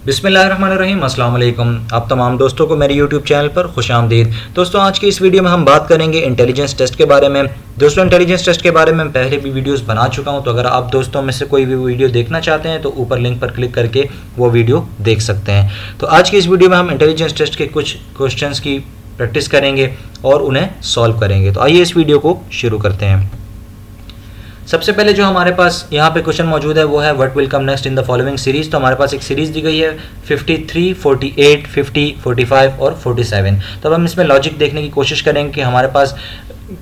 बिस्मिल्लाहिर्रहमानिर्रहीम, अस्सलाम वालेकुम। आप तमाम दोस्तों को मेरे यूट्यूब चैनल पर खुशामदीद। दोस्तों, आज की इस वीडियो में हम बात करेंगे इंटेलिजेंस टेस्ट के बारे में। दोस्तों, इंटेलिजेंस टेस्ट के बारे में पहले भी वीडियोस बना चुका हूं, तो अगर आप दोस्तों में से कोई भी वीडियो देखना चाहते हैं तो ऊपर लिंक पर क्लिक करके वो वीडियो देख सकते हैं। तो आज की इस वीडियो में हम इंटेलिजेंस टेस्ट के कुछ क्वेश्चंस की प्रैक्टिस करेंगे और उन्हें सॉल्व करेंगे। तो आइए इस वीडियो को शुरू करते हैं। सबसे पहले जो हमारे पास यहाँ पे क्वेश्चन मौजूद है वो है what will come next in the following series. तो हमारे पास एक सीरीज दी गई है 53, 48, 50, 45 और 47। तो अब हम इसमें लॉजिक देखने की कोशिश करेंगे कि हमारे पास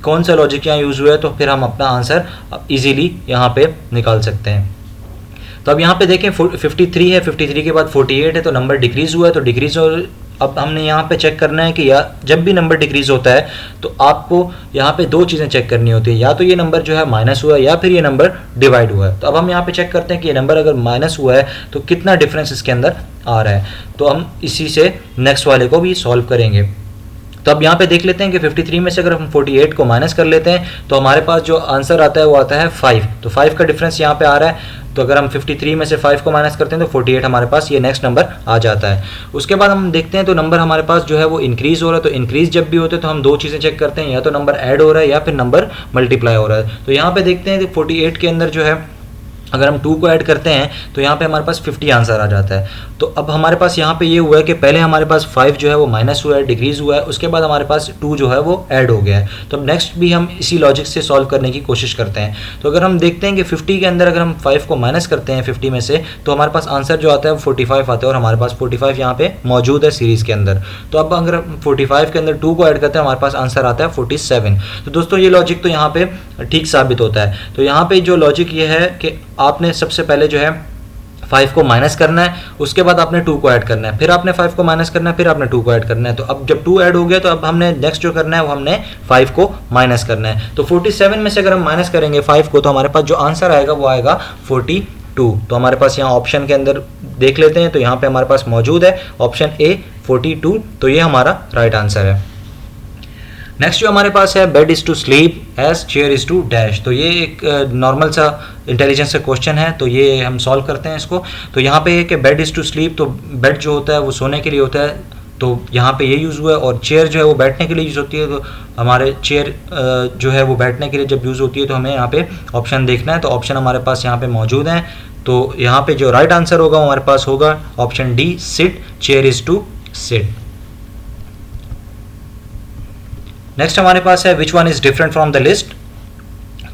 कौन सा लॉजिक यहाँ यूज़ हुआ है, तो फिर हम अपना आंसर इजीली यहाँ पे निकाल सकते हैं। तो अब यहाँ पे देखें 53 है, 53 के बाद 48 है, तो नंबर डिक्रीज़ हुआ है, तो डिक्रीज़ और अब हमने यहाँ पे चेक करना है कि या जब भी नंबर डिक्रीज होता है तो आपको यहाँ पे दो चीज़ें चेक करनी होती है, या तो ये नंबर जो है माइनस हुआ है या फिर ये नंबर डिवाइड हुआ है। तो अब हम यहाँ पे चेक करते हैं कि ये नंबर अगर माइनस हुआ है तो कितना डिफरेंस इसके अंदर आ रहा है। तो हम इसी से नेक्स्ट वाले को भी सॉल्व करेंगे। तो अब यहाँ पे देख लेते हैं कि 53 में से अगर हम 48 को माइनस कर लेते हैं तो हमारे पास जो आंसर आता है वो आता है 5। तो 5 का डिफरेंस यहाँ पे आ रहा है। तो अगर हम 53 में से 5 को माइनस करते हैं तो 48 हमारे पास ये नेक्स्ट नंबर आ जाता है। उसके बाद हम देखते हैं तो नंबर हमारे पास जो है वो इंक्रीज हो रहा है। तो इंक्रीज जब भी होते हैं तो हम दो चीज़ें चेक करते हैं, या तो नंबर ऐड हो रहा है या फिर नंबर मल्टीप्लाई हो रहा है। तो यहाँ पे देखते हैं कि 48 के अंदर जो है अगर हम 2 को ऐड करते हैं तो यहाँ पे हमारे पास 50 आंसर आ जाता है। तो अब हमारे पास यहाँ पे ये हुआ है कि पहले हमारे पास 5 जो है वो माइनस हुआ है, डिक्रीज हुआ है, उसके बाद हमारे पास 2 जो है वो ऐड हो गया है। तो अब नेक्स्ट भी हम इसी लॉजिक से सॉल्व करने की कोशिश करते हैं। तो अगर हम देखते हैं कि 50 के अंदर अगर हम 5 को माइनस करते हैं 50 में से तो हमारे पास आंसर जो आता है वो 45 आता है, और हमारे पास 45 यहाँ पे मौजूद है सीरीज़ के अंदर। तो अब अगर 45 के अंदर 2 को ऐड करते हैं हमारे पास आंसर आता है 47। तो दोस्तों ये लॉजिक तो यहाँ पे ठीक साबित होता है। तो यहाँ पे जो लॉजिक ये है कि आपने सबसे पहले जो है 5 को माइनस करना है, उसके बाद आपने 2 को ऐड करना है, फिर आपने 5 को माइनस करना है, फिर आपने 2 को ऐड करना है। तो अब जब 2 ऐड हो गया तो अब हमने नेक्स्ट जो करना है वो हमने 5 को माइनस करना है। तो 47 में से अगर हम माइनस करेंगे 5 को तो हमारे पास जो आंसर आएगा वो आएगा 42। तो हमारे पास यहाँ ऑप्शन के अंदर देख लेते हैं तो यहाँ पे हमारे पास मौजूद है ऑप्शन ए 42। तो ये हमारा राइट आंसर है। नेक्स्ट जो हमारे पास है bed is to sleep as chair is to dash. तो ये एक नॉर्मल सा इंटेलिजेंस का क्वेश्चन है, तो ये हम सॉल्व करते हैं इसको। तो यहाँ पे है कि बेड इज़ टू स्लीप, तो बेड जो होता है वो सोने के लिए होता है, तो यहाँ पे ये यूज़ हुआ है। और चेयर जो है वो बैठने के लिए यूज़ होती है, तो हमारे चेयर जो है वो बैठने के लिए जब यूज़ होती है तो हमें यहाँ पे ऑप्शन देखना है। तो ऑप्शन हमारे पास यहाँ पे मौजूद हैं। तो यहाँ पे जो राइट आंसर होगा वो हमारे पास होगा option D sit, chair is to sit. Next हमारे पास है which one is different from the list.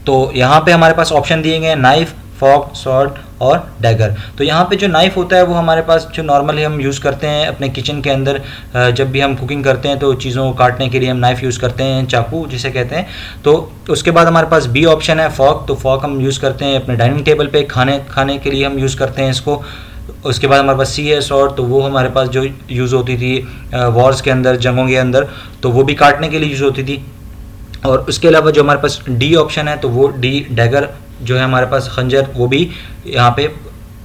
तो यहाँ पे हमारे पास ऑप्शन दिए गए हैं नाइफ, फॉर्क, सॉर्ट और डैगर। तो यहाँ पे जो नाइफ होता है वो हमारे पास जो नॉर्मली हम यूज़ करते हैं अपने किचन के अंदर, जब भी हम कुकिंग करते हैं तो चीज़ों को काटने के लिए हम नाइफ़ यूज़ करते हैं, चाकू जिसे कहते हैं। तो उसके बाद हमारे पास बी ऑप्शन है फॉर्क। तो फॉर्क हम यूज़ करते हैं अपने डाइनिंग टेबल पे खाने के लिए हम यूज़ करते हैं इसको। उसके बाद हमारे पास सी है सॉर्ट, तो वो हमारे पास जो यूज़ होती थी वॉर्स के अंदर, जंगों के अंदर, तो वो भी काटने के लिए यूज़ होती थी। और उसके अलावा जो हमारे पास डी ऑप्शन है तो वो डी डैगर जो है हमारे पास खंजर, वो भी यहाँ पे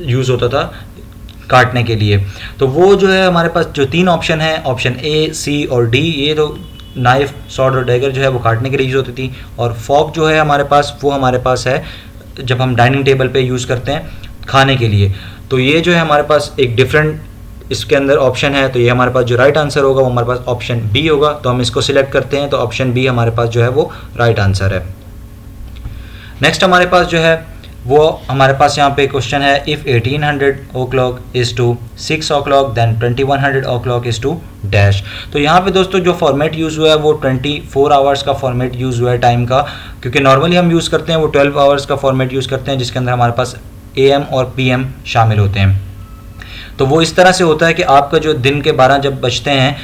यूज़ होता था काटने के लिए। तो वो जो है हमारे पास जो 3 ऑप्शन है ऑप्शन ए, सी और डी, ये तो नाइफ, सॉर्ट और डैगर जो है वो काटने के लिए यूज़ होती थी। और फॉर्क जो है हमारे पास वो हमारे पास है जब हम डाइनिंग टेबल पे यूज़ करते हैं खाने के लिए। तो ये जो है हमारे पास एक डिफरेंट इसके अंदर ऑप्शन है। तो ये हमारे पास जो राइट आंसर होगा वो हमारे पास ऑप्शन बी होगा। तो हम इसको सिलेक्ट करते हैं, तो ऑप्शन बी हमारे पास जो है वो राइट आंसर है। नेक्स्ट हमारे पास जो है वो हमारे पास यहाँ पे क्वेश्चन है if 1800 o'clock is to 6 o'clock then 2100 o'clock is to dash. तो यहाँ पे दोस्तों जो फॉर्मेट यूज़ हुआ है वो 24 आवर्स का फॉर्मेट यूज़ हुआ है टाइम का, क्योंकि नॉर्मली हम यूज़ करते हैं वो 12 आवर्स का फॉर्मेट यूज़ करते हैं जिसके अंदर हमारे पास AM और PM शामिल होते हैं। तो वो इस तरह से होता है कि आपका जो दिन के 12 जब बजते हैं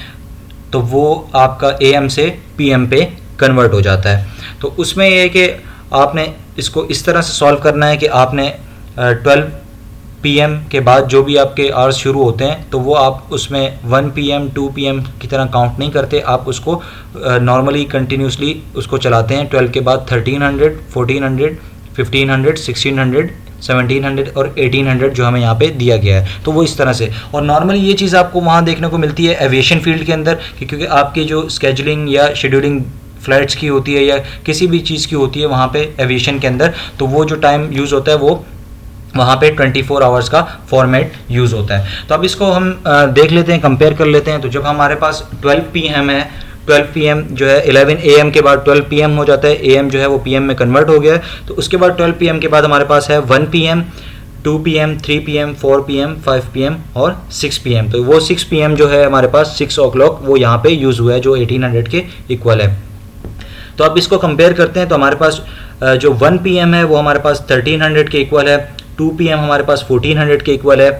तो वो आपका AM से PM पे कन्वर्ट हो जाता है। तो उसमें ये है कि आपने इसको इस तरह से सॉल्व करना है कि आपने 12 PM के बाद जो भी आपके आवर्स शुरू होते हैं तो वो आप उसमें 1 PM 2 PM की तरह काउंट नहीं करते, आप उसको नॉर्मली कंटिन्यूसली उसको चलाते हैं। 12 के बाद 1300, 1400, 1500, 1600, 1700 और 1800 जो हमें यहाँ पे दिया गया है। तो वो इस तरह से, और नॉर्मली ये चीज़ आपको वहाँ देखने को मिलती है एविएशन फील्ड के अंदर, क्योंकि आपकी जो स्केजुलिंग या शेड्यूलिंग फ्लाइट्स की होती है या किसी भी चीज़ की होती है वहाँ पे एविएशन के अंदर, तो वो जो टाइम यूज़ होता है वो वहाँ पे 24 आवर्स का फॉर्मेट यूज़ होता है। तो अब इसको हम देख लेते हैं, कंपेयर कर लेते हैं। तो जब हमारे पास 12 PM है, 12 PM जो है 11 AM के बाद 12 PM हो जाता है, AM जो है वो PM में कन्वर्ट हो गया है। तो उसके बाद 12 PM के बाद हमारे पास है 1 PM, 2 PM, 3 PM, 4 PM, 5 PM और 6 PM। तो वो 6 PM जो है हमारे पास 6 o'clock वो यहाँ पे यूज़ हुआ है, जो 1800 के इक्वल है। तो अब इसको कंपेयर करते हैं। तो हमारे पास जो 1 PM है वो हमारे पास 1300 के इक्वल है, 2 PM हमारे पास 1400 के इक्वल है।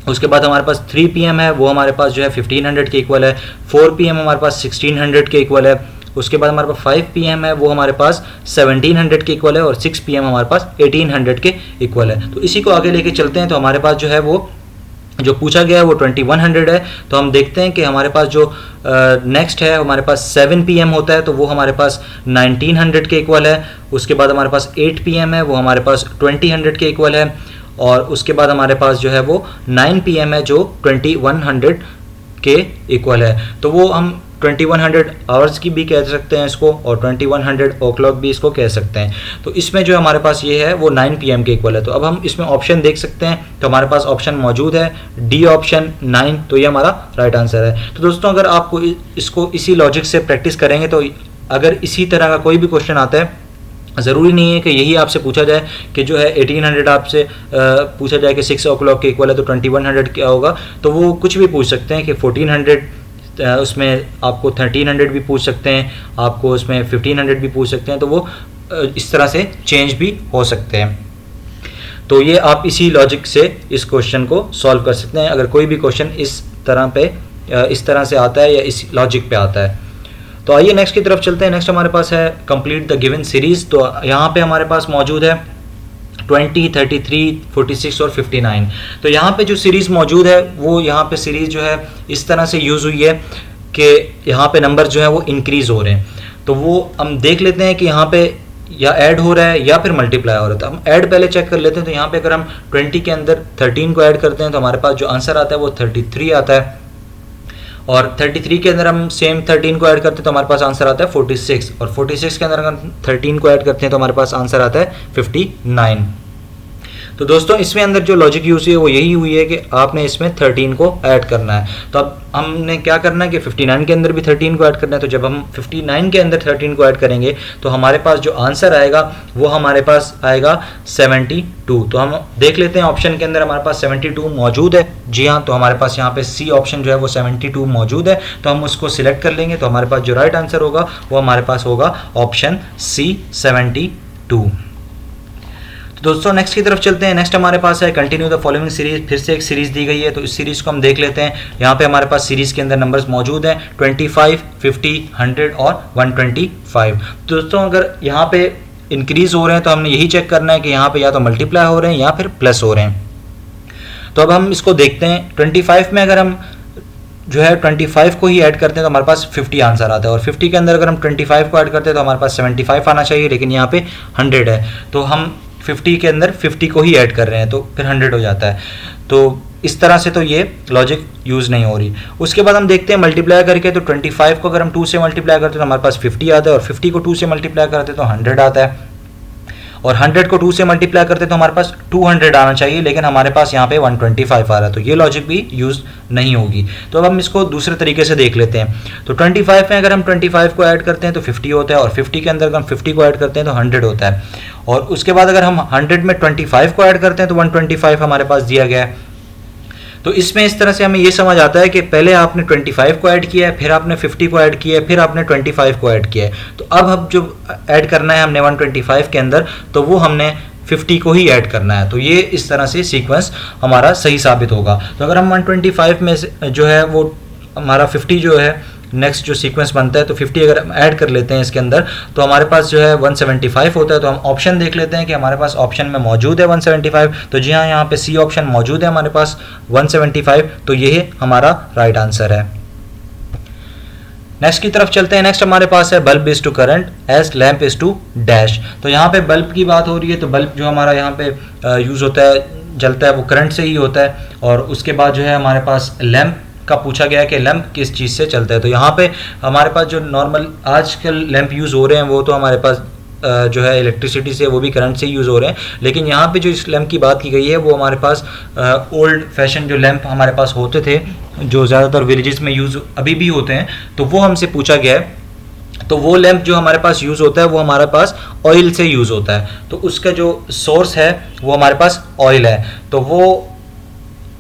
उसके बाद हमारे पास 3 PM है वो हमारे पास जो है 1500 के इक्वल है, 4 PM हमारे पास 1600 के इक्वल है। उसके बाद हमारे पास 5 PM है वो हमारे पास 1700 के इक्वल है और 6 PM हमारे पास 1800 के इक्वल है। तो इसी को आगे लेके चलते हैं। तो हमारे पास जो है वो जो पूछा गया है वो 2100 है। तो हम देखते हैं कि हमारे पास जो नेक्स्ट है हमारे पास 7 PM होता है, तो वो हमारे पास 1900 के इक्वल है। उसके बाद हमारे पास 8 PM है वो हमारे पास 2000 के इक्वल है। और उसके बाद हमारे पास जो है वो 9 PM है जो 2100 के इक्वल है। तो वो हम 2100 आवर्स की भी कह सकते हैं इसको, और 2100 o'clock भी इसको कह सकते हैं। तो इसमें जो हमारे पास ये है वो 9 PM के इक्वल है। तो अब हम इसमें ऑप्शन देख सकते हैं। तो हमारे पास ऑप्शन मौजूद है डी ऑप्शन 9, तो ये हमारा राइट आंसर है। तो दोस्तों अगर आपको इसको इसी लॉजिक से प्रैक्टिस करेंगे तो अगर इसी तरह का कोई भी क्वेश्चन आता है, ज़रूरी नहीं है कि यही आपसे पूछा जाए कि जो है 1800 आपसे पूछा जाए कि 6 o'clock के इक्वल है तो 2100 क्या होगा। तो वो कुछ भी पूछ सकते हैं कि 1400, उसमें आपको 1300 भी पूछ सकते हैं, आपको उसमें 1500 भी पूछ सकते हैं। तो वो इस तरह से चेंज भी हो सकते हैं। तो ये आप इसी लॉजिक से इस क्वेश्चन को सॉल्व कर सकते हैं अगर कोई भी क्वेश्चन इस तरह से आता है या इस लॉजिक पे आता है। तो आइए नेक्स्ट की तरफ चलते हैं। नेक्स्ट हमारे पास है कंप्लीट द गिवन सीरीज। तो यहाँ पे हमारे पास मौजूद है 20, 33, 46 और 59। तो यहाँ पे जो सीरीज़ मौजूद है वो यहाँ पे सीरीज़ जो है इस तरह से यूज़ हुई है कि यहाँ पे नंबर जो है वो इंक्रीज़ हो रहे हैं। तो वो हम देख लेते हैं कि यहाँ पे या ऐड हो रहा है या फिर मल्टीप्लाई हो रहा है। तो हम ऐड पहले चेक कर लेते हैं। तो यहाँ पे अगर हम 20 के अंदर 13 को ऐड करते हैं तो हमारे पास जो आंसर आता है वो 33 आता है। और 33 के अंदर हम सेम 13 को ऐड करते हैं तो हमारे पास आंसर आता है 46। और 46 के अंदर हम 13 को ऐड करते हैं तो हमारे पास आंसर आता है 59। तो दोस्तों इसमें अंदर जो लॉजिक यूज़ हुई है वो यही हुई है कि आपने इसमें 13 को ऐड करना है। तो अब हमने क्या करना है कि 59 के अंदर भी 13 को ऐड करना है। तो जब हम 59 के अंदर 13 को ऐड करेंगे तो हमारे पास जो आंसर आएगा वो हमारे पास आएगा 72। तो हम देख लेते हैं ऑप्शन के अंदर हमारे पास 72 मौजूद है। जी हाँ, तो हमारे पास यहाँ पे सी ऑप्शन जो है वो 72 मौजूद है। तो हम उसको सिलेक्ट कर लेंगे। तो हमारे पास जो राइट आंसर होगा वो हमारे पास होगा ऑप्शन सी 72। तो दोस्तों नेक्स्ट की तरफ चलते हैं। नेक्स्ट हमारे पास है कंटिन्यू द फॉलोइंग सीरीज। फिर से एक सीरीज दी गई है तो इस सीरीज को हम देख लेते हैं। यहाँ पे हमारे पास सीरीज के अंदर नंबर्स मौजूद हैं 25, 50, 100 और 125। दोस्तों अगर यहाँ पे इंक्रीज हो रहे हैं तो हमने यही चेक करना है कि यहाँ पे या तो मल्टीप्लाई हो रहे हैं या फिर प्लस हो रहे हैं। तो अब हम इसको देखते हैं। 25 में अगर हम जो है 25 को ही ऐड करते हैं तो हमारे पास 50 आंसर आता है। और 50 के अंदर अगर हम 25 को ऐड करते हैं तो हमारे पास 75 आना चाहिए, लेकिन यहाँ पे 100 है। तो हम 50 के अंदर 50 को ही ऐड कर रहे हैं तो फिर 100 हो जाता है। तो इस तरह से तो ये लॉजिक यूज़ नहीं हो रही। उसके बाद हम देखते हैं मल्टीप्लाई करके। तो 25 को अगर हम 2 से मल्टीप्लाई करते हैं तो हमारे पास 50 आता है। और 50 को 2 से मल्टीप्लाई करते हैं तो 100 आता है। और 100 को 2 से मल्टीप्लाई करते हैं तो हमारे पास 200 आना चाहिए, लेकिन हमारे पास यहाँ पे 125 आ रहा है। तो ये लॉजिक भी यूज़ नहीं होगी। तो अब हम इसको दूसरे तरीके से देख लेते हैं। तो 25 में अगर हम 25 को ऐड करते हैं तो 50 होता है। और 50 के अंदर अगर हम 50 को ऐड करते हैं तो 100 होता है। और उसके बाद अगर हम 100 में 25 को ऐड करते हैं तो 125 हमारे पास दिया गया है। तो इसमें इस तरह से हमें ये समझ आता है कि पहले आपने 25 को ऐड किया है, फिर आपने 50 को ऐड किया है, फिर आपने 25 को ऐड किया है। तो अब जो ऐड करना है हमने 125 के अंदर तो वो हमने 50 को ही ऐड करना है। तो ये इस तरह से सीक्वेंस हमारा सही साबित होगा। तो अगर हम 125 में से जो है वो हमारा 50 जो है नेक्स्ट जो सीक्वेंस बनता है तो 50 अगर हम ऐड कर लेते हैं इसके अंदर तो हमारे पास जो है 175 होता है। तो हम ऑप्शन देख लेते हैं कि हमारे पास ऑप्शन में मौजूद है 175। तो जी हाँ, यहाँ पे सी ऑप्शन मौजूद है हमारे पास 175। तो ये हमारा राइट आंसर है। नेक्स्ट की तरफ चलते हैं। नेक्स्ट हमारे पास है bulb is to current as lamp is to dash. तो यहाँ पे बल्ब की बात हो रही है। तो बल्ब जो हमारा यहाँ पे यूज़ होता है, जलता है, वो करंट से ही होता है। और उसके बाद जो है हमारे पास लैम्प का पूछा गया कि लैंप किस चीज़ से चलता है। तो यहाँ पे हमारे पास जो नॉर्मल आजकल लैंप यूज़ हो रहे हैं वो तो हमारे पास जो है इलेक्ट्रिसिटी से, वो भी करंट से यूज़ हो रहे हैं। लेकिन यहाँ पे जो इस लैंप की बात की गई है वो हमारे पास ओल्ड फैशन जो लैंप हमारे पास होते थे, जो ज़्यादातर विलेजेस में यूज़ अभी भी होते हैं, तो वो हमसे पूछा गया है। तो वो लैंप जो हमारे पास यूज़ होता है वो हमारे पास ऑयल से यूज़ होता है, तो उसका जो सोर्स है वो हमारे पास ऑयल है। तो वो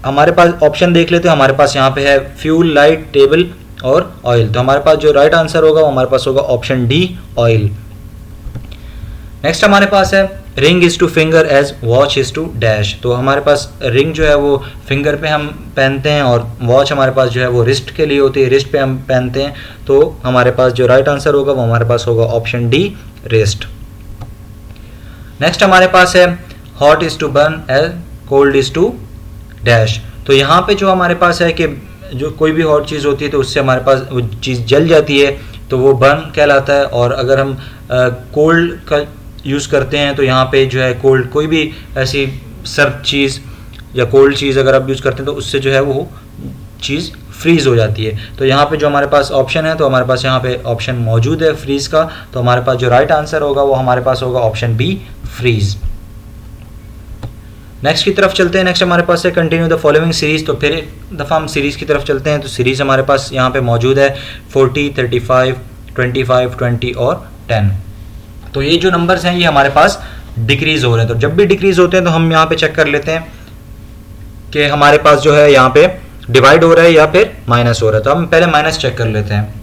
हमारे पास ऑप्शन देख लेते हैं, हमारे पास यहाँ पे है फ्यूल, लाइट, टेबल और ऑयल। तो हमारे पास जो राइट आंसर होगा वो हमारे पास होगा ऑप्शन डी, ऑयल। नेक्स्ट हमारे पास है ring is to finger as watch is to dash. तो हमारे पास रिंग जो है वो फिंगर पे हम पहनते हैं और वॉच हमारे पास जो है वो रिस्ट के लिए होती है, रिस्ट पे हम पहनते हैं। तो हमारे पास जो राइट आंसर होगा वो हमारे पास होगा ऑप्शन डी, रिस्ट। नेक्स्ट हमारे पास है hot is to burn as cold is to dash. तो यहाँ पे जो हमारे पास है कि जो कोई भी हॉट चीज़ होती है तो उससे हमारे पास वो चीज़ जल जाती है, तो वो बर्न कहलाता है। और अगर हम कोल्ड का यूज़ करते हैं तो यहाँ पे जो है कोल्ड, कोई भी ऐसी सर्द चीज़ या कोल्ड चीज़ अगर आप यूज़ करते हैं तो उससे जो है वो चीज़ फ्रीज़ हो जाती है। तो यहाँ पे जो हमारे पास ऑप्शन है, तो हमारे पास यहाँ पे ऑप्शन मौजूद है फ्रीज़ का। तो हमारे पास जो राइट आंसर होगा वो हमारे पास होगा ऑप्शन बी, फ्रीज़। नेक्स्ट की तरफ चलते हैं। नेक्स्ट हमारे पास है कंटिन्यू द फॉलोइंग सीरीज़। तो फिर एक दफ़ा हम सीरीज़ की तरफ चलते हैं। तो सीरीज़ हमारे पास यहाँ पे मौजूद है 40, 35, 25, 20 और 10। तो ये जो नंबर्स हैं ये हमारे पास डिक्रीज़ हो रहे हैं। तो जब भी डिक्रीज़ होते हैं तो हम यहाँ पे चेक कर लेते हैं कि हमारे पास जो है यहाँ पे डिवाइड हो रहा है या फिर माइनस हो रहा है। तो हम पहले माइनस चेक कर लेते हैं।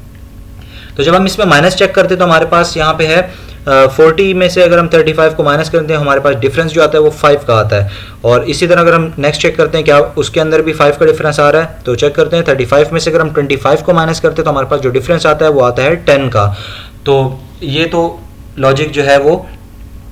तो जब हम इसमें माइनस चेक करते हैं तो हमारे पास यहाँ पे है 40 में से अगर हम 35 को माइनस करते हैं हमारे पास डिफरेंस जो आता है वो 5 का आता है। और इसी तरह अगर हम नेक्स्ट चेक करते हैं क्या उसके अंदर भी 5 का डिफरेंस आ रहा है, तो चेक करते हैं 35 में से अगर हम 25 को माइनस करते हैं तो हमारे पास जो डिफरेंस आता है वो आता है 10 का। तो ये तो लॉजिक जो है वो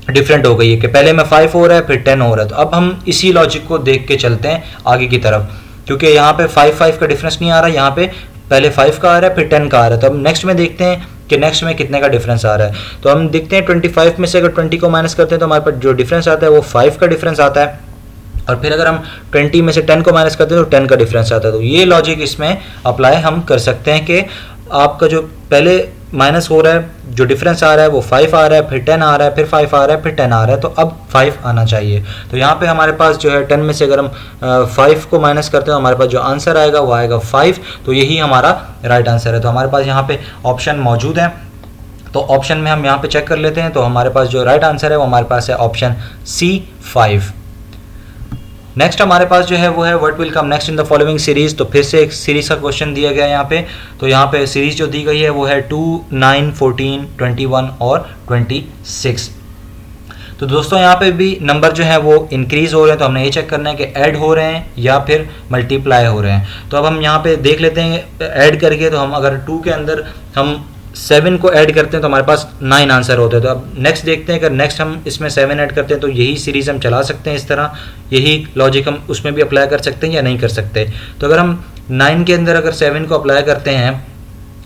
डिफरेंट हो गई है कि पहले में 5 हो रहा है फिर 10 हो रहा है। तो अब हम इसी लॉजिक को देख के चलते हैं आगे की तरफ, क्योंकि यहाँ पे 5 का डिफरेंस नहीं आ रहा है, यहाँ पे पहले 5 का आ रहा है फिर 10 का आ रहा है। तो अब नेक्स्ट में देखते हैं कि नेक्स्ट में कितने का डिफरेंस आ रहा है। तो हम देखते हैं 25 में से अगर 20 को माइनस करते हैं तो हमारे पास जो डिफरेंस आता है वो 5 का डिफरेंस आता है। और फिर अगर हम 20 में से 10 को माइनस करते हैं तो 10 का डिफरेंस आता है। तो ये लॉजिक इसमें अप्लाई हम कर सकते हैं कि आपका जो पहले माइनस हो रहा है, जो डिफरेंस आ रहा है वो 5 आ रहा है, फिर 10 आ रहा है, फिर 5 आ रहा है, फिर 10 आ रहा है, तो अब 5 आना चाहिए। तो यहाँ पे हमारे पास जो है 10 में से अगर हम 5 को माइनस करते हैं तो हमारे पास जो आंसर आएगा वो आएगा 5। तो यही हमारा राइट आंसर है। तो हमारे पास यहाँ पे ऑप्शन मौजूद है। तो ऑप्शन में हम यहाँ पे चेक कर लेते हैं। तो हमारे पास जो राइट आंसर है वो हमारे पास है ऑप्शन सी, 5। नेक्स्ट हमारे पास जो है वो है what will come next in the following series. तो फिर से एक सीरीज का क्वेश्चन दिया गया है यहाँ पे। तो यहाँ पे सीरीज जो दी गई है वो है 2, 9, 14, 21 और 26। तो दोस्तों यहाँ पे भी नंबर जो है वो इंक्रीज हो रहे हैं। तो हमने ये चेक करना है कि ऐड हो रहे हैं या फिर मल्टीप्लाई हो रहे हैं। तो अब हम यहाँ पे देख लेते हैं ऐड करके। तो हम अगर 2 के अंदर हम 7 को ऐड करते हैं तो हमारे पास 9 आंसर होते हैं। तो अब नेक्स्ट देखते हैं, अगर नेक्स्ट हम इसमें 7 ऐड करते हैं तो यही सीरीज़ हम चला सकते हैं इस तरह, यही लॉजिक हम उसमें भी अप्लाई कर सकते हैं या नहीं कर सकते। तो अगर हम 9 के अंदर अगर 7 को अप्लाई करते हैं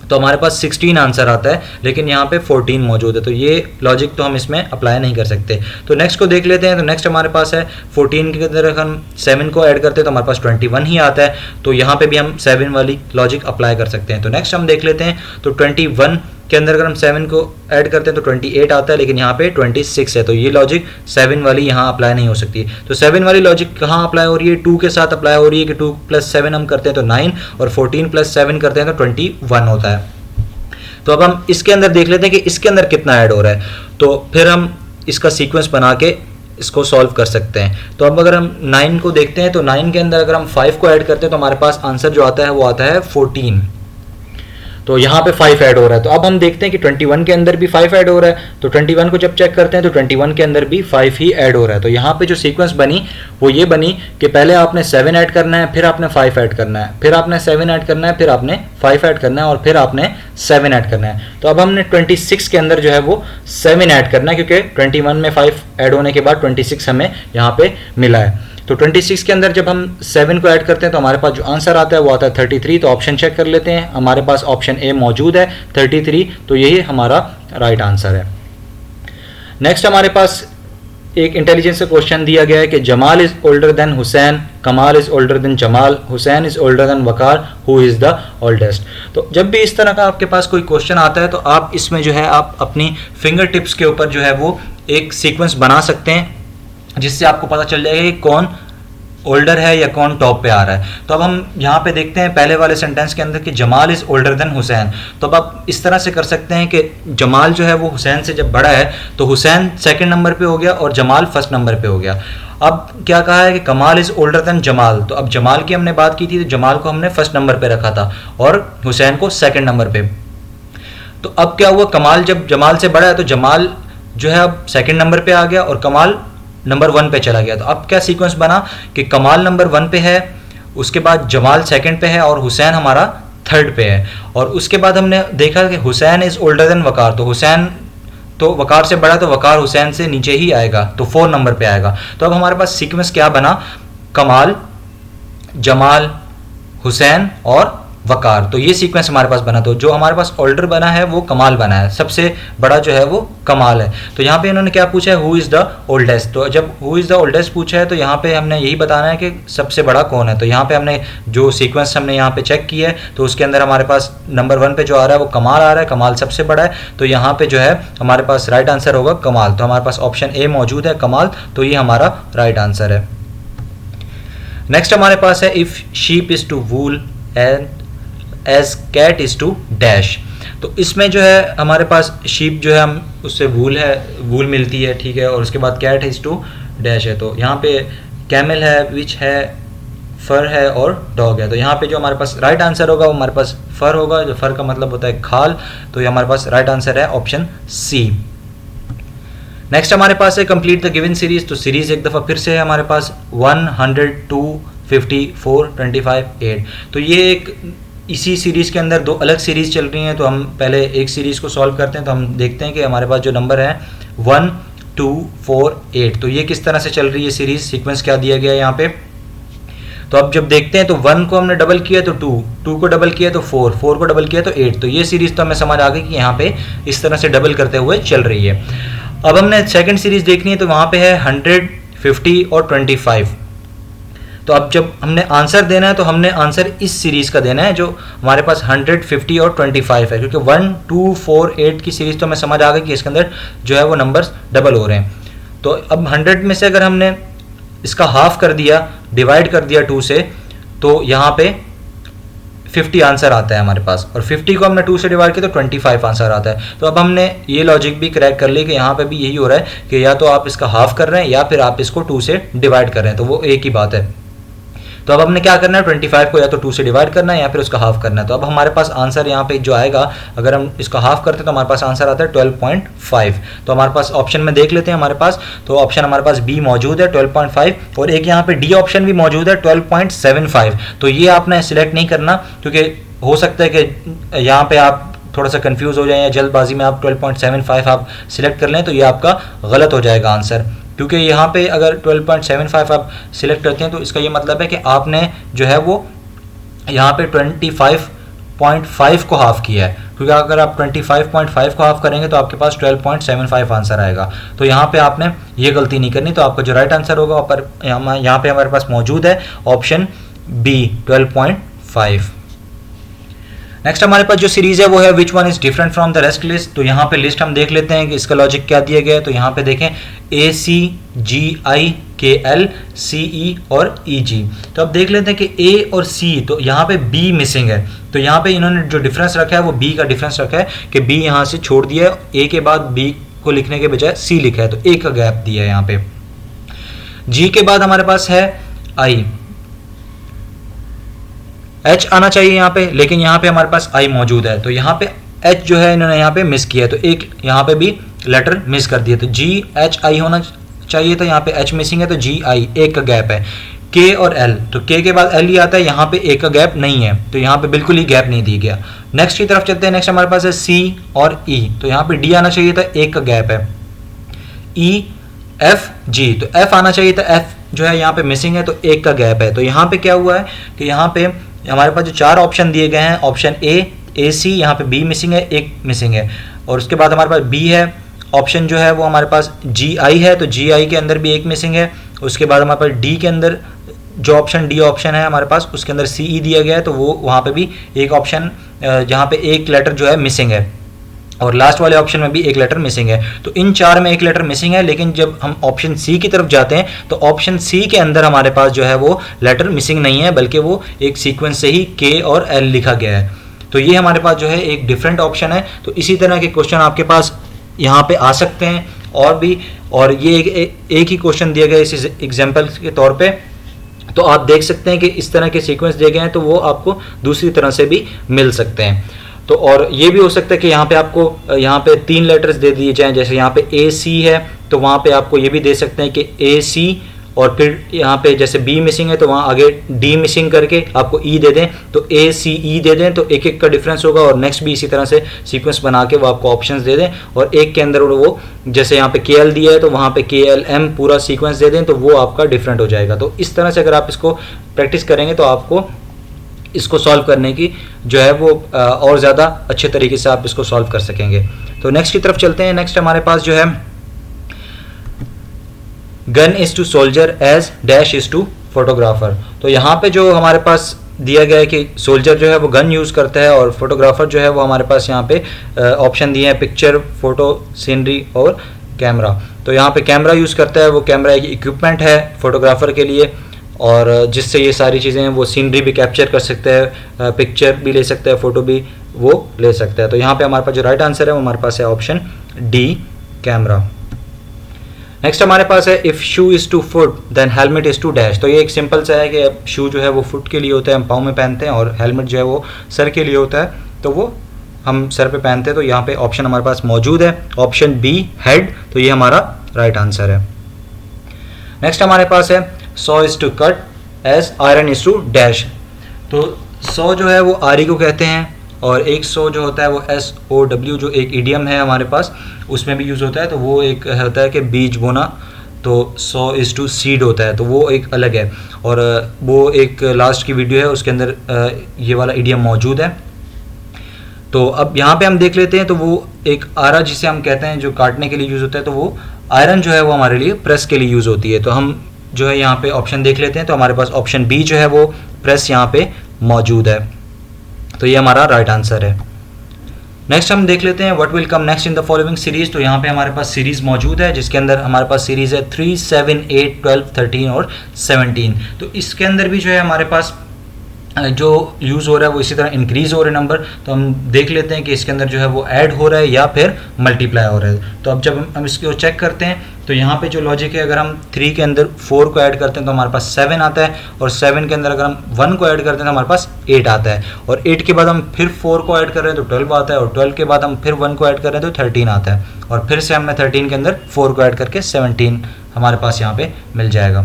तो हमारे पास 16 आंसर आता है, लेकिन यहाँ पे 14 मौजूद है। तो ये लॉजिक तो हम इसमें अप्लाई नहीं कर सकते। तो नेक्स्ट को देख लेते हैं। तो नेक्स्ट हमारे पास है 14 के अंदर अगर हम 7 को ऐड करते हैं तो हमारे पास 21 ही आता है। तो यहाँ पे भी हम 7 वाली लॉजिक अप्लाई कर सकते हैं। तो नेक्स्ट हम देख लेते हैं। तो 21 के अंदर अगर हम 7 को ऐड करते हैं तो 28 आता है, लेकिन यहाँ पे 26 है। तो ये लॉजिक 7 वाली यहाँ अप्लाई नहीं हो सकती। तो 7 वाली लॉजिक कहाँ अप्लाई हो रही है? 2 के साथ अप्लाई हो रही है कि 2 + 7 हम करते हैं तो 9 और 14 + 7 करते हैं तो 21 होता है। तो अब हम इसके अंदर देख लेते हैं कि इसके अंदर कितना ऐड हो रहा है। तो फिर हम इसका सीक्वेंस बना के इसको सॉल्व कर सकते हैं। तो अब अगर हम 9 को देखते हैं तो 9 के अंदर अगर हम 5 को ऐड करते हैं तो हमारे पास आंसर जो आता है वो आता है 14। तो यहाँ पे 5 ऐड हो रहा है। तो अब हम देखते हैं कि 21 के अंदर भी 5 ऐड हो रहा है। तो 21 को जब चेक करते हैं तो 21 के अंदर भी 5 ही ऐड हो रहा है। तो यहाँ पे जो सीक्वेंस बनी वो ये बनी कि पहले आपने 7 ऐड करना है, फिर आपने 5 ऐड करना है, फिर आपने 7 ऐड करना है, फिर आपने 5 ऐड करना है और फिर आपने 7 ऐड करना है। तो अब हमने 26 के अंदर जो है वो 7 ऐड करना है, क्योंकि 21 में 5 ऐड होने के बाद 26 हमें यहाँ पे मिला है। तो 26 के अंदर जब हम 7 को ऐड करते हैं तो हमारे पास जो आंसर आता है वो आता है 33। तो ऑप्शन चेक कर लेते हैं। हमारे पास ऑप्शन ए मौजूद है 33। तो यही हमारा राइट आंसर है। नेक्स्ट हमारे पास एक इंटेलिजेंस का क्वेश्चन दिया गया है कि Jamal is older than Hussain, Kamal is older than Jamal, Hussain is older than Waqar, who is the oldest. तो जब भी इस तरह का आपके पास कोई क्वेश्चन आता है तो आप इसमें जो है आप अपनी फिंगर टिप्स के ऊपर जो है वो एक सीक्वेंस बना सकते हैं, जिससे आपको पता चल जाएगा कि कौन ओल्डर है या कौन टॉप पे आ रहा है। तो अब हम यहाँ पे देखते हैं पहले वाले सेंटेंस के अंदर कि Jamal is older than Hussain. तो अब आप इस तरह से कर सकते हैं कि जमाल जो है वो हुसैन से जब बड़ा है तो हुसैन सेकंड नंबर पे हो गया और जमाल फर्स्ट नंबर पे हो गया। अब क्या कहा है कि कमाल इज ओल्डर देन जमाल, तो अब जमाल की हमने बात की थी तो जमाल को हमने फर्स्ट नंबर पे रखा था और हुसैन को सेकंड नंबर पे। तो अब क्या हुआ, कमाल जब जमाल से बड़ा है तो जमाल जो है अब सेकंड नंबर पे आ गया और कमाल नंबर 1 पे चला गया। तो अब क्या सीक्वेंस बना कि कमाल नंबर 1 पे है, उसके बाद जमाल सेकंड पे है और हुसैन हमारा थर्ड पे है। और उसके बाद हमने देखा कि हुसैन इज ओल्डर देन वकार, तो हुसैन तो वकार से बड़ा तो वकार हुसैन से नीचे ही आएगा, तो 4 नंबर पे आएगा। तो अब हमारे पास सीक्वेंस क्या बना, कमाल, जमाल, हुसैन और वकार, तो ये सीक्वेंस हमारे पास बना। तो जो हमारे पास ओल्डर बना है वो कमाल बना है, सबसे बड़ा जो है वो कमाल है। तो यहाँ पे इन्होंने क्या पूछा है, हु इज़ द ओल्डेस्ट। तो जब हु इज़ द ओल्डेस्ट पूछा है तो यहाँ पे हमने यही बताना है कि सबसे बड़ा कौन है। तो यहाँ पे हमने जो सीक्वेंस हमने यहाँ पे चेक किया है तो उसके अंदर हमारे पास नंबर 1 पे जो आ रहा है वो कमाल आ रहा है, कमाल सबसे बड़ा है। तो यहाँ पे जो है हमारे पास राइट आंसर होगा कमाल। तो हमारे पास ऑप्शन ए मौजूद है कमाल, तो ये हमारा राइट आंसर है। नेक्स्ट हमारे पास है if sheep is to wool and as cat is to dash. तो इसमें जो है हमारे पास शीप जो है हम उससे वूल मिलती है, ठीक है, और उसके बाद कैट इज टू डैश है। तो यहाँ पे कैमल है, विच है, फर है और डॉग है। तो यहाँ पे जो हमारे पास राइट आंसर होगा वो हमारे पास फर होगा, जो फर का मतलब होता है खाल। तो ये हमारे पास राइट आंसर है ऑप्शन सी। नेक्स्ट हमारे पास है कंप्लीट द गिवन सीरीज। तो सीरीज एक दफ़ा फिर से है हमारे पास 100, 2, 54, 25, 8। तो ये एक इसी सीरीज़ के अंदर दो अलग सीरीज़ चल रही हैं। तो हम पहले एक सीरीज़ को सॉल्व करते हैं। तो हम देखते हैं कि हमारे पास जो नंबर है 1, 2, 4, 8, तो ये किस तरह से चल रही है सीरीज़, सीक्वेंस क्या दिया गया है यहाँ पे। तो अब जब देखते हैं तो 1 को हमने डबल किया तो 2, 2 को डबल किया तो 4, 4 को डबल किया तो 8। तो ये सीरीज़ तो हमें समझ आ गई कि यहाँ पे इस तरह से डबल करते हुए चल रही है। अब हमने सेकेंड सीरीज़ देखनी है तो वहाँ पे है 100, 50 और 25। तो अब जब हमने आंसर देना है तो हमने आंसर इस सीरीज़ का देना है जो हमारे पास 100, 50 और 25 है, क्योंकि 1, 2, 4, 8 की सीरीज़ तो हमें समझ आ गई कि इसके अंदर जो है वो नंबर्स डबल हो रहे हैं। तो अब 100 में से अगर हमने इसका हाफ कर दिया, डिवाइड कर दिया 2 से, तो यहाँ पे 50 आंसर आता है हमारे पास, और 50 को हमने 2 से डिवाइड किया तो 25 आंसर आता है। तो अब हमने ये लॉजिक भी क्रैक कर ली कि यहाँ पे भी यही हो रहा है कि या तो आप इसका हाफ कर रहे हैं या फिर आप इसको 2 से डिवाइड कर रहे हैं, तो वो एक ही बात है। तो अब हमने क्या करना है, 25 को या तो 2 से डिवाइड करना है या फिर उसका हाफ करना है। तो अब हमारे पास आंसर यहाँ पे जो आएगा, अगर हम इसका हाफ करते हैं तो हमारे पास आंसर आता है 12.5। तो हमारे पास ऑप्शन में देख लेते हैं हमारे पास, तो ऑप्शन हमारे पास बी मौजूद है 12.5, और एक यहाँ पे डी ऑप्शन भी मौजूद है 12.75। तो ये आपने सिलेक्ट नहीं करना, क्योंकि हो सकता है कि यहाँ पे आप थोड़ा सा कंफ्यूज हो जाए या जल्दबाजी में आप 12.75 आप सिलेक्ट कर लें, तो ये आपका गलत हो जाएगा आंसर। क्योंकि यहाँ पे अगर 12.75 आप सिलेक्ट करते हैं तो इसका ये मतलब है कि आपने जो है वो यहाँ पे 25.5 को हाफ किया है, क्योंकि अगर आप 25.5 को हाफ करेंगे तो आपके पास 12.75 आंसर आएगा। तो यहाँ पे आपने ये गलती नहीं करनी। तो आपका जो राइट आंसर होगा पर यहाँ पे हमारे पास मौजूद है ऑप्शन बी 12.5। नेक्स्ट हमारे पास जो सीरीज़ है वो है which one is different from the rest list. तो यहाँ पे लिस्ट हम देख लेते हैं कि इसका लॉजिक क्या दिया गया है। तो यहाँ पे देखें ACGIKL CE और EG। तो अब देख लेते हैं कि A और C, तो यहाँ पे B मिसिंग है। तो यहाँ पे इन्होंने जो डिफरेंस रखा है वो B का डिफरेंस रखा है कि B यहाँ से छोड़ दिया है, A के बाद B को लिखने के बजाय C लिखा है, तो A का गैप दिया है यहाँ पे। G के बाद हमारे पास है I, H आना चाहिए यहाँ पे, लेकिन यहाँ पे हमारे पास I मौजूद है। तो यहाँ पे H जो है इन्होंने यहाँ पे मिस किया है, तो एक यहाँ पे भी लेटर मिस कर दिया। तो GHI होना चाहिए था, यहाँ पे H मिसिंग है तो GI, एक का गैप है। K और L, तो K के बाद L ही आता है, यहाँ पे एक का गैप नहीं है, तो यहाँ पे बिल्कुल ही गैप नहीं दिया गया। नेक्स्ट की तरफ चलते हैं। नेक्स्ट हमारे पास है C और E, तो यहाँ पे D आना चाहिए था, एक का गैप है। E F G, तो F आना चाहिए था, F जो है यहाँ पे मिसिंग है, तो एक का गैप है। तो यहाँ पे क्या हुआ है कि यहाँ पे हमारे पास जो 4 ऑप्शन दिए गए हैं, ऑप्शन A, AC, यहाँ पे B मिसिंग है, एक मिसिंग है, और उसके बाद हमारे पास B है ऑप्शन जो है वो हमारे पास GI है, तो GI के अंदर भी एक मिसिंग है। उसके बाद हमारे पास डी के अंदर जो ऑप्शन डी ऑप्शन है हमारे पास, उसके अंदर CE दिया गया है, तो वो वहाँ पे भी एक ऑप्शन जहाँ पे एक लेटर जो है मिसिंग है, और लास्ट वाले ऑप्शन में भी एक लेटर मिसिंग है। तो इन 4 में एक लेटर मिसिंग है, लेकिन जब हम ऑप्शन सी की तरफ जाते हैं तो ऑप्शन सी के अंदर हमारे पास जो है वो लेटर मिसिंग नहीं है, बल्कि वो एक सीक्वेंस से ही K और L लिखा गया है। तो ये हमारे पास जो है एक डिफरेंट ऑप्शन है। तो इसी तरह के क्वेश्चन आपके पास यहाँ पे आ सकते हैं और भी, और ये एक ही क्वेश्चन दिया गया इस एग्जाम्पल के तौर पे। तो आप देख सकते हैं कि इस तरह के सीक्वेंस दिए गए हैं, तो वो आपको दूसरी तरह से भी मिल सकते हैं। तो और ये भी हो सकता है कि यहाँ पे आपको यहाँ पे 3 लेटर्स दे दिए जाएं, जैसे यहाँ पे AC है तो वहाँ पे आपको ये भी दे सकते हैं कि AC, और फिर यहाँ पे जैसे B मिसिंग है तो वहाँ आगे D मिसिंग करके आपको E दे दें, तो ACE दे दें, तो एक एक का डिफरेंस होगा, और नेक्स्ट भी इसी तरह से सीक्वेंस बना के वो आपको ऑप्शंस दे दें, और एक के अंदर वो जैसे यहाँ पे KL दिया है तो वहाँ पे KLM पूरा सीक्वेंस दे दें, तो वो आपका डिफरेंट हो जाएगा। तो इस तरह से अगर आप इसको प्रैक्टिस करेंगे तो आपको इसको सॉल्व करने की जो है वो और ज़्यादा अच्छे तरीके से आप इसको सॉल्व कर सकेंगे। तो नेक्स्ट की तरफ चलते हैं। नेक्स्ट हमारे पास जो है gun is to soldier as dash is to photographer. तो यहाँ पे जो हमारे पास दिया गया है कि सोल्जर जो है वो गन यूज़ करता है, और फोटोग्राफर जो है वो हमारे पास यहाँ पे ऑप्शन दिए हैं पिक्चर, फोटो, सीनरी और कैमरा। तो यहाँ पे कैमरा यूज़ करता है, वो कैमरा एक इक्विपमेंट है फोटोग्राफर के लिए, और जिससे ये सारी चीज़ें हैं वो सीनरी भी कैप्चर कर सकता है, पिक्चर भी ले सकता है, फ़ोटो भी वो ले सकता है। तो यहाँ पे हमारे पास जो राइट आंसर है वो हमारे पास है ऑप्शन डी, कैमरा। नेक्स्ट हमारे पास है if shoe is to foot then helmet is to dash. तो ये एक सिंपल सा है कि शू जो है वो फुट के लिए होता है, हम पाँव में पहनते हैं, और हेलमेट जो है वो सर के लिए होता है, तो वो हम सर पे पहनते हैं। तो यहाँ पे ऑप्शन हमारे पास मौजूद है ऑप्शन बी, हेड। तो ये हमारा राइट आंसर है। नेक्स्ट हमारे पास है saw is to cut as iron is to dash. तो सॉ जो है वो आरी को कहते हैं, और एक सॉ जो होता है वो SOW जो एक इडियम है हमारे पास, उसमें भी यूज़ होता है। तो वो एक होता है कि बीज बोना, तो सॉ इज टू सीड होता है, तो वो एक अलग है, और वो एक लास्ट की वीडियो है उसके अंदर ये वाला इडियम मौजूद है। तो अब यहाँ पे हम देख लेते हैं, तो वो एक आरा जिसे हम कहते हैं जो काटने के लिए यूज़ होता है, तो वो आयरन जो है वो हमारे लिए प्रेस के लिए यूज़ होती है। तो हम जो है यहाँ पे ऑप्शन देख लेते हैं, तो हमारे पास ऑप्शन बी जो है वो प्रेस यहाँ पे मौजूद है। तो ये हमारा राइट आंसर है। नेक्स्ट हम देख लेते हैं what will come next in the following series. तो यहाँ पे हमारे पास सीरीज मौजूद है, जिसके अंदर हमारे पास सीरीज है 3, 7, 8, 12, 13 और 17। तो इसके अंदर भी जो है हमारे पास जो यूज़ हो रहा है वो इसी तरह इंक्रीज़ हो रहे नंबर। तो हम देख लेते हैं कि इसके अंदर जो है वो ऐड हो रहा है या फिर मल्टीप्लाई हो रहा है। तो अब जब हम इसको चेक करते हैं, तो यहाँ पे जो लॉजिक है, अगर हम 3 के अंदर 4 को ऐड करते हैं तो हमारे पास 7 आता है, और 7 के अंदर अगर हम 1 को ऐड करते हैं तो हमारे पास 8 आता है, और 8 के बाद हम फिर 4 को ऐड कर रहे हैं तो 12 आता है, और 12 के बाद हम फिर 1 को ऐड कर रहे हैं तो 13 आता है, और फिर से हमने 13 के अंदर 4 को ऐड करके 17 हमारे पास यहाँ पे मिल जाएगा।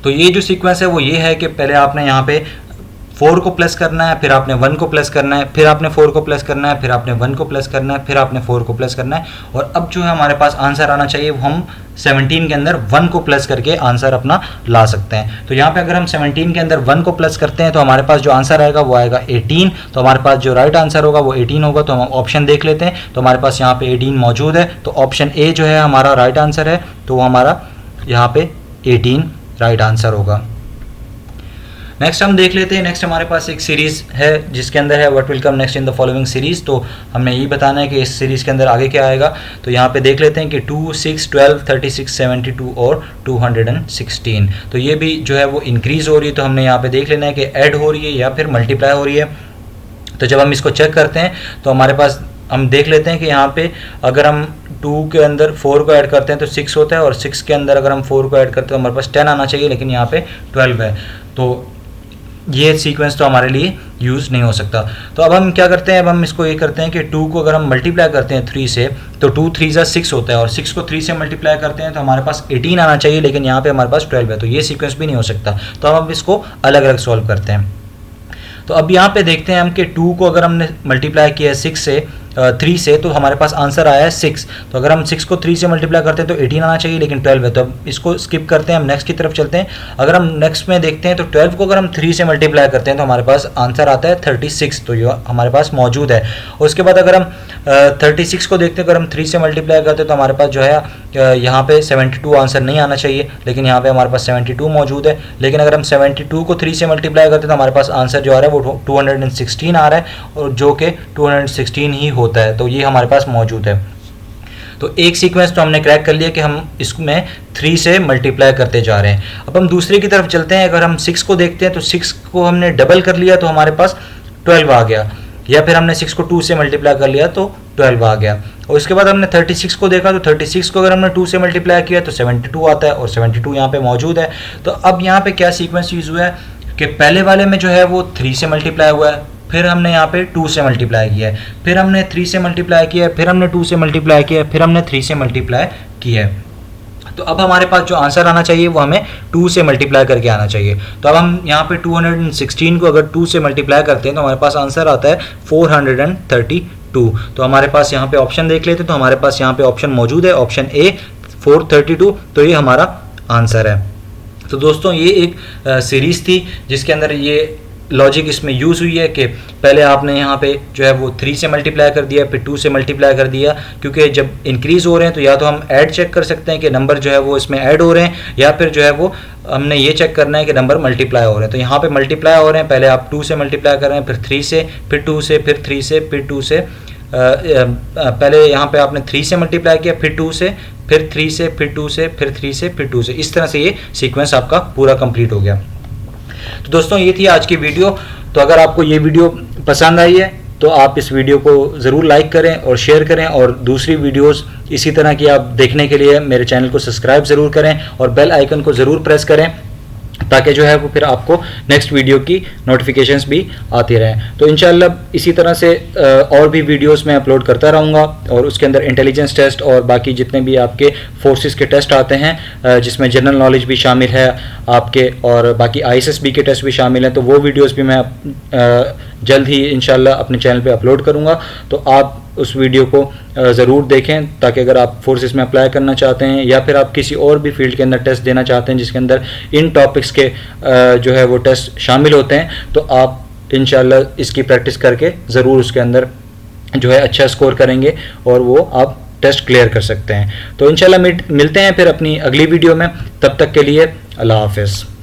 तो ये जो सीक्वेंस है वो ये है कि पहले आपने यहाँ पे 4 को प्लस करना है, फिर आपने 1 को प्लस करना है, फिर आपने 4 को प्लस करना है, फिर आपने 1 को प्लस करना है, फिर आपने 4 को प्लस करना है, और अब जो है हमारे पास आंसर आना चाहिए वो हम 17 के अंदर 1 को प्लस करके आंसर अपना ला सकते हैं। तो यहाँ पे अगर हम 17 के अंदर 1 को प्लस करते हैं तो हमारे पास जो आंसर आएगा वो आएगा 18। तो हमारे पास जो राइट आंसर होगा वो 18 होगा। तो हम ऑप्शन देख लेते हैं, तो हमारे पास यहाँ पे 18 मौजूद है, तो ऑप्शन ए जो है हमारा राइट आंसर है, तो वो हमारा यहाँ पे 18 राइट आंसर होगा। नेक्स्ट हम देख लेते हैं। नेक्स्ट हमारे पास एक सीरीज़ है जिसके अंदर है what will come next in the following series. तो हमें यही बताना है कि इस सीरीज़ के अंदर आगे क्या आएगा। तो यहाँ पे देख लेते हैं कि 2, 6, 12, 36, 72 और 216। तो ये भी जो है वो इंक्रीज़ हो रही है। तो हमने यहाँ पे देख लेना है कि ऐड हो रही है या फिर मल्टीप्लाई हो रही है। तो जब हम इसको चेक करते हैं तो हमारे पास हम देख लेते हैं कि यहाँ पे अगर हम 2 के अंदर 4 को ऐड करते हैं तो 6 होता है, और 6 के अंदर अगर हम 4 को ऐड करते हैं तो हमारे पास 10 आना चाहिए, लेकिन यहाँ पे 12 है। तो ये सीक्वेंस तो हमारे लिए यूज़ नहीं हो सकता। तो अब हम क्या करते हैं, अब हम इसको ये करते हैं कि 2 को अगर हम मल्टीप्लाई करते हैं 3 से, तो 2 3 जा 6 होता है, और 6 को 3 से मल्टीप्लाई करते हैं तो हमारे पास 18 आना चाहिए, लेकिन यहाँ पे हमारे पास 12 है। तो ये सीक्वेंस भी नहीं हो सकता। तो अब हम इसको अलग अलग सॉल्व करते हैं। तो अब यहाँ पे देखते हैं हम कि 2 को अगर हमने मल्टीप्लाई किया है 6 से, 3 से, तो हमारे पास आंसर आया है 6। तो अगर हम 6 को 3 से मल्टीप्लाई करते हैं तो 18 आना चाहिए, लेकिन 12 है। तो अब इसको स्किप करते हैं, हम नेक्स्ट की तरफ चलते हैं। अगर हम नेक्स्ट में देखते हैं तो 12 को अगर हम 3 से मल्टीप्लाई करते हैं तो हमारे पास आंसर आता है 36, तो ये हमारे पास मौजूद है। और उसके बाद अगर हम 36 को देखते हैं, अगर हम 3 से मल्टीप्लाई करते हैं तो हमारे पास जो है यहाँ पे 72 आंसर नहीं आना चाहिए, लेकिन यहाँ पे हमारे पास 72 मौजूद है। लेकिन अगर हम 72 को 3 से मल्टीप्लाई करते हैं तो हमारे पास आंसर जो आ रहा है वो 216 आ रहा है, और जो कि 216 ही होता है। तो ये हमारे पास मौजूद है। तो एक सीक्वेंस तो हमने क्रैक कर लिया कि हम इसमें 3 से मल्टीप्लाई करते जा रहे हैं। अब हम दूसरे की तरफ चलते हैं। अगर हम 6 को देखते हैं तो 6 को हमने डबल कर लिया तो हमारे पास 12 आ गया, या फिर हमने 6 को 2 से मल्टीप्लाई कर लिया तो 12 आ गया। और उसके बाद हमने 36 को देखा तो 36 को अगर हमने 2 से मल्टीप्लाई किया तो 72 आता है, और 72 यहाँ पे मौजूद है। तो अब यहाँ पे क्या सीक्वेंस यूज़ हुआ है कि पहले वाले में जो है वो 3 से मल्टीप्लाई हुआ है, फिर हमने यहाँ पे 2 से मल्टीप्लाई किया है, फिर हमने 3 से मल्टीप्लाई किया है, फिर हमने 2 से मल्टीप्लाई किया है, फिर हमने 3 से मल्टीप्लाई किया है। तो अब हमारे पास जो आंसर आना चाहिए वो हमें 2 से मल्टीप्लाई करके आना चाहिए। तो अब हम यहाँ पे 216 को अगर 2 से मल्टीप्लाई करते हैं तो हमारे पास आंसर आता है 432। तो हमारे पास यहाँ पे ऑप्शन देख लेते हैं, तो हमारे पास यहाँ पे ऑप्शन मौजूद है, ऑप्शन ए 432। तो ये हमारा आंसर है। तो दोस्तों ये एक सीरीज़ थी जिसके अंदर ये लॉजिक इसमें यूज़ हुई है कि पहले आपने यहाँ पे जो है वो 3 से मल्टीप्लाई कर दिया, फिर 2 से मल्टीप्लाई कर दिया, क्योंकि जब इंक्रीज़ हो रहे हैं तो या तो हम ऐड चेक कर सकते हैं कि नंबर जो है वो इसमें ऐड हो रहे हैं, या फिर जो है वो हमने ये चेक करना है कि नंबर मल्टीप्लाई हो रहे हैं। तो यहाँ पे मल्टीप्लाई हो रहे हैं, पहले आप 2 से मल्टीप्लाई कर रहे हैं, फिर 3 से, फिर 2 से, फिर 3 से, फिर 2 से, पहले यहाँ पे आपने 3 से मल्टीप्लाई किया, फिर 2 से, फिर 3 से, फिर 2 से, फिर 3 से, फिर 2 से। इस तरह से ये सीक्वेंस आपका पूरा कंप्लीट हो गया। तो दोस्तों ये थी आज की वीडियो। तो अगर आपको ये वीडियो पसंद आई है तो आप इस वीडियो को ज़रूर लाइक करें और शेयर करें, और दूसरी वीडियोस इसी तरह की आप देखने के लिए मेरे चैनल को सब्सक्राइब ज़रूर करें और बेल आइकन को ज़रूर प्रेस करें, ताकि जो है वो फिर आपको नेक्स्ट वीडियो की नोटिफिकेशंस भी आती रहें। तो इंशाल्लाह इसी तरह से और भी वीडियोस मैं अपलोड करता रहूँगा, और उसके अंदर इंटेलिजेंस टेस्ट और बाकी जितने भी आपके फोर्सेस के टेस्ट आते हैं, जिसमें जनरल नॉलेज भी शामिल है आपके, और बाकी ISSB के टेस्ट भी शामिल हैं, तो वो वीडियोस भी मैं जल्द ही इंशाल्लाह अपने चैनल पे अपलोड करूँगा। तो आप उस वीडियो को ज़रूर देखें, ताकि अगर आप फोर्सेस में अप्लाई करना चाहते हैं या फिर आप किसी और भी फील्ड के अंदर टेस्ट देना चाहते हैं जिसके अंदर इन टॉपिक्स के जो है वो टेस्ट शामिल होते हैं, तो आप इंशाल्लाह इसकी प्रैक्टिस करके ज़रूर उसके अंदर जो है अच्छा स्कोर करेंगे और वो आप टेस्ट क्लियर कर सकते हैं। तो इंशाल्लाह मिलते हैं फिर अपनी अगली वीडियो में। तब तक के लिए अल्लाह हाफ़िज़।